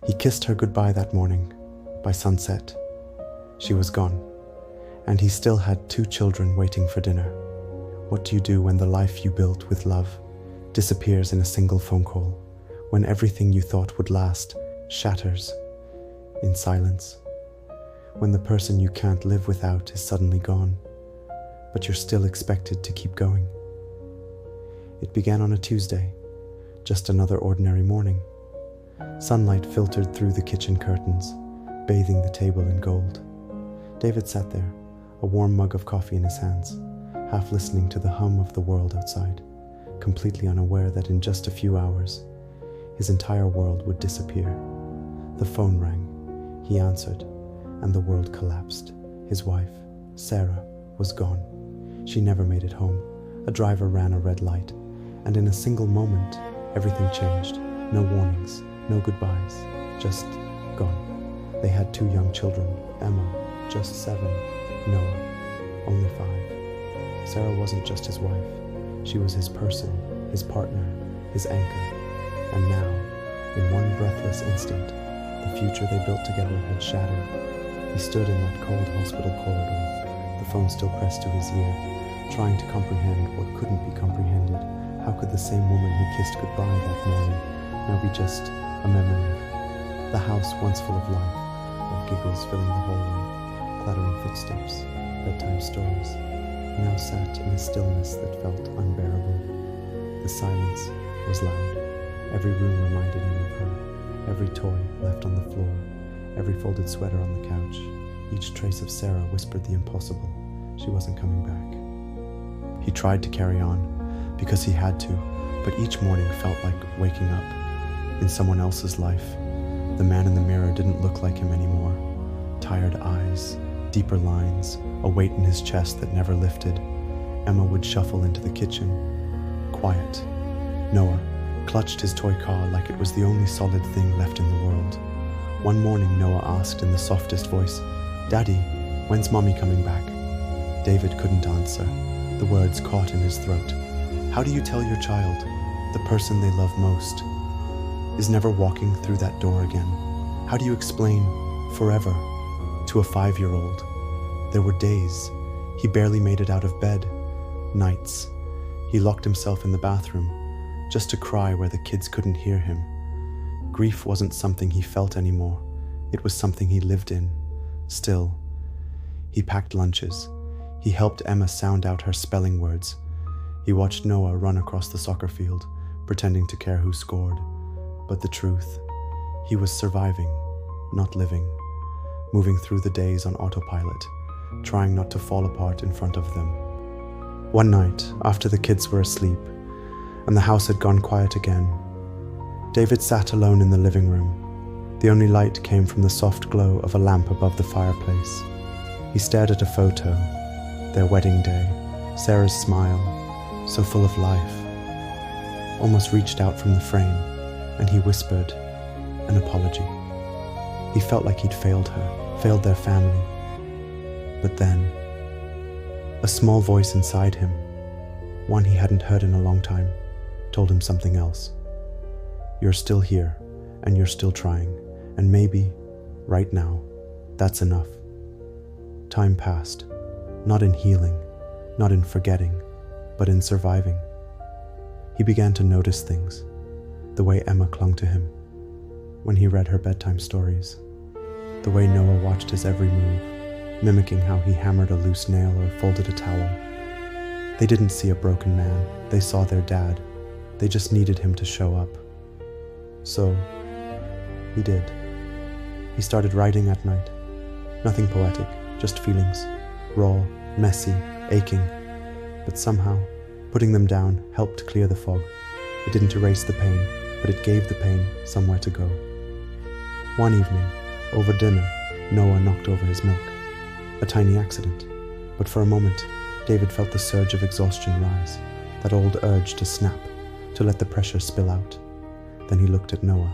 He kissed her goodbye that morning. By sunset, she was gone, and he still had 2 children waiting for dinner. What do you do when the life you built with love disappears in a single phone call, when everything you thought would last shatters in silence, when the person you can't live without is suddenly gone, but you're still expected to keep going? It began on a Tuesday, just another ordinary morning. Sunlight filtered through the kitchen curtains, bathing the table in gold. David sat there, a warm mug of coffee in his hands, half listening to the hum of the world outside, completely unaware that in just a few hours, his entire world would disappear. The phone rang. He answered, and the world collapsed. His wife, Sarah, was gone. She never made it home. A driver ran a red light, and in a single moment, everything changed. No warnings, no goodbyes, just gone. They had 2 young children, Emma, just 7, Noah, only 5. Sarah wasn't just his wife. She was his person, his partner, his anchor. And now, in one breathless instant, the future they built together had shattered. He stood in that cold hospital corridor, the phone still pressed to his ear, trying to comprehend what couldn't be comprehended. How could the same woman he kissed goodbye that morning now be just a memory? The house, once full of life, of giggles filling the hallway, clattering footsteps, bedtime stories, now sat in a stillness that felt unbearable. The silence was loud. Every room reminded him of her, every toy left on the floor, every folded sweater on the couch. Each trace of Sarah whispered the impossible. She wasn't coming back. He tried to carry on, because he had to, but each morning felt like waking up in someone else's life. The man in the mirror didn't look like him anymore. Tired eyes, deeper lines, a weight in his chest that never lifted. Emma would shuffle into the kitchen. Quiet. Noah clutched his toy car like it was the only solid thing left in the world. One morning Noah asked in the softest voice, "Daddy, when's Mommy coming back?" David couldn't answer. The words caught in his throat. How do you tell your child, the person they love most, is never walking through that door again? How do you explain forever to a 5-year-old? There were days he barely made it out of bed. Nights he locked himself in the bathroom just to cry where the kids couldn't hear him. Grief wasn't something he felt anymore. It was something he lived in. Still, he packed lunches. He helped Emma sound out her spelling words. He watched Noah run across the soccer field, pretending to care who scored. But the truth, he was surviving, not living, moving through the days on autopilot, trying not to fall apart in front of them. One night, after the kids were asleep, and the house had gone quiet again, David sat alone in the living room. The only light came from the soft glow of a lamp above the fireplace. He stared at a photo, their wedding day, Sarah's smile, so full of life, almost reached out from the frame, and he whispered an apology. He felt like he'd failed her, failed their family. But then, a small voice inside him, one he hadn't heard in a long time, told him something else. You're still here, and you're still trying, and maybe, right now, that's enough. Time passed, not in healing, not in forgetting, but in surviving. He began to notice things, the way Emma clung to him when he read her bedtime stories, the way Noah watched his every move, mimicking how he hammered a loose nail or folded a towel. They didn't see a broken man, they saw their dad. They just needed him to show up. So, he did. He started writing at night. Nothing poetic, just feelings, raw, messy, aching. But somehow, putting them down helped clear the fog. It didn't erase the pain, but it gave the pain somewhere to go. One evening, over dinner, Noah knocked over his milk. A tiny accident, but for a moment, David felt the surge of exhaustion rise, that old urge to snap, to let the pressure spill out. Then he looked at Noah,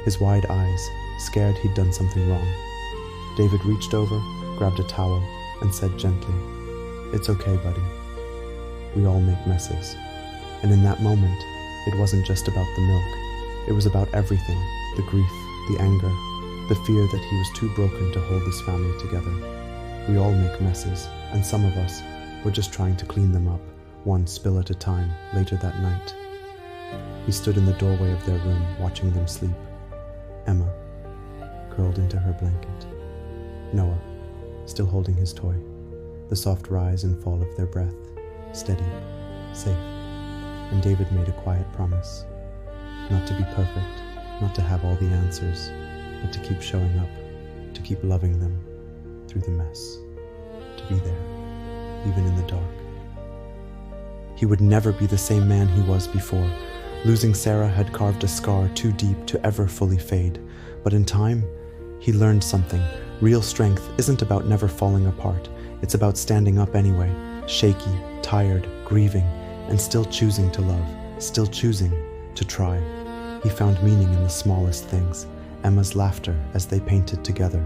his wide eyes, scared he'd done something wrong. David reached over, grabbed a towel, and said gently, "It's okay, buddy. We all make messes." And in that moment, it wasn't just about the milk. It was about everything, the grief, The anger, the fear that he was too broken to hold this family together. We all make messes, and some of us were just trying to clean them up, one spill at a time, later that night. He stood in the doorway of their room, watching them sleep. Emma, curled into her blanket. Noah, still holding his toy. The soft rise and fall of their breath, steady, safe. And David made a quiet promise. Not to be perfect, not to have all the answers, but to keep showing up, to keep loving them through the mess, to be there, even in the dark. He would never be the same man he was before. Losing Sarah had carved a scar too deep to ever fully fade. But in time, he learned something. Real strength isn't about never falling apart. It's about standing up anyway, shaky, tired, grieving, and still choosing to love, still choosing to try. He found meaning in the smallest things. Emma's laughter as they painted together.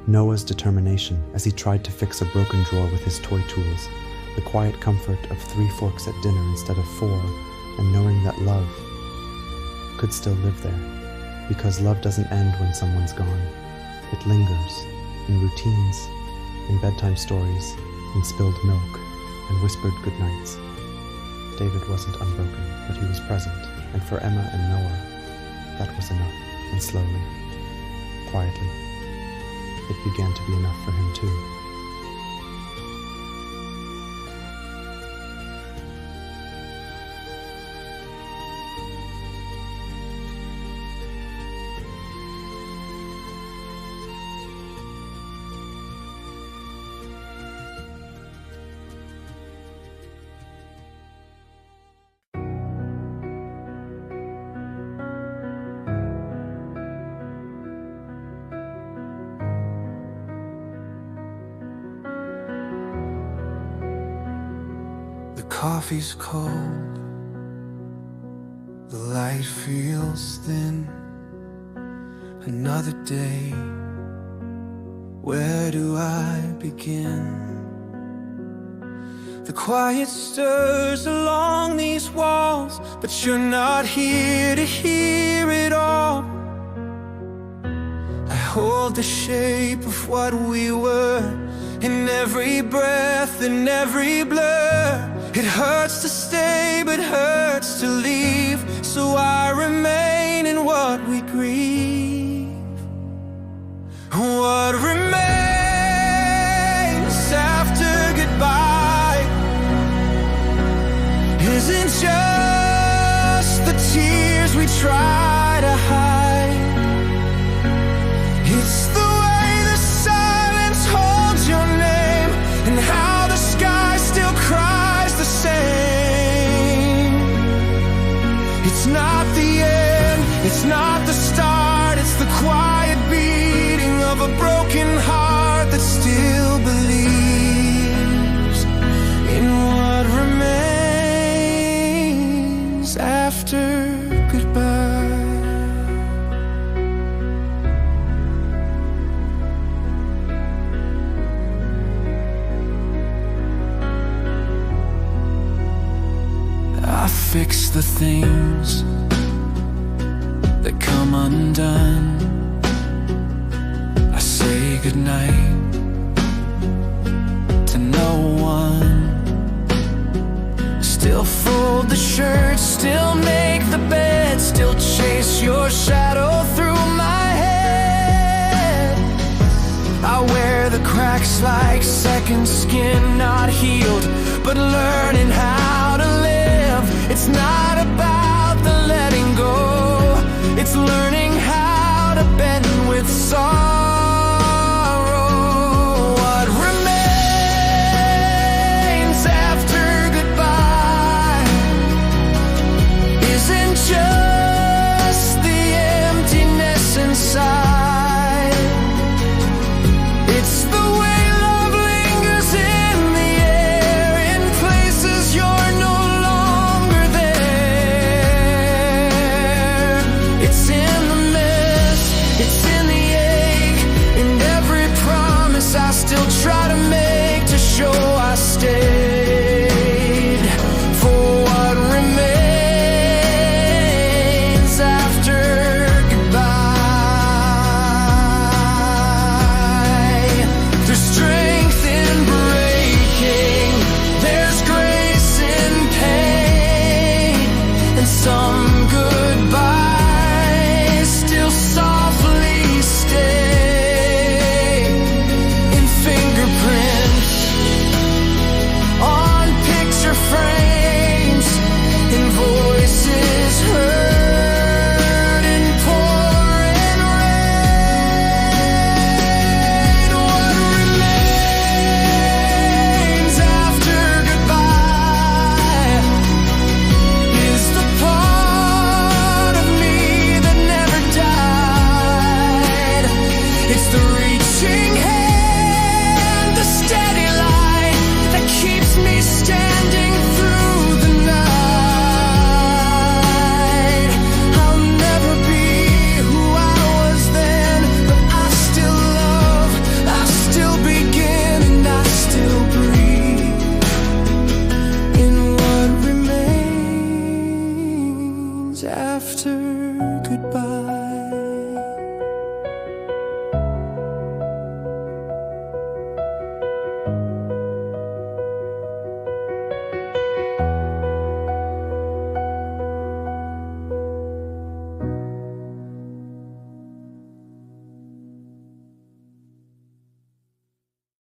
Noah's determination as he tried to fix a broken drawer with his toy tools. The quiet comfort of 3 forks at dinner instead of 4, and knowing that love could still live there. Because love doesn't end when someone's gone. It lingers in routines, in bedtime stories, in spilled milk, and whispered goodnights. David wasn't unbroken, but he was present, and for Emma and Noah, that was enough. And slowly, quietly, it began to be enough for him too. Coffee's cold, the light feels thin. Another day, where do I begin? The quiet stirs along these walls, but you're not here to hear it all. I hold the shape of what we were, in every breath, in every blur. It hurts to stay, but hurts to leave, so I remain in what we grieve. What remains after goodbye isn't just the tears we try to hide. It's the way the silence holds your name, and how the sky still cries the same. It's not the end, it's not the start, it's the quiet beating of a broken heart that still believes in what remains after goodbye. I fix the things that come undone. I say goodnight to no one. Still fold the shirt, still make the bed, still chase your shadow through my head. I wear the cracks like second skin, not healed, but learning how to live. It's not about the letting go, it's learning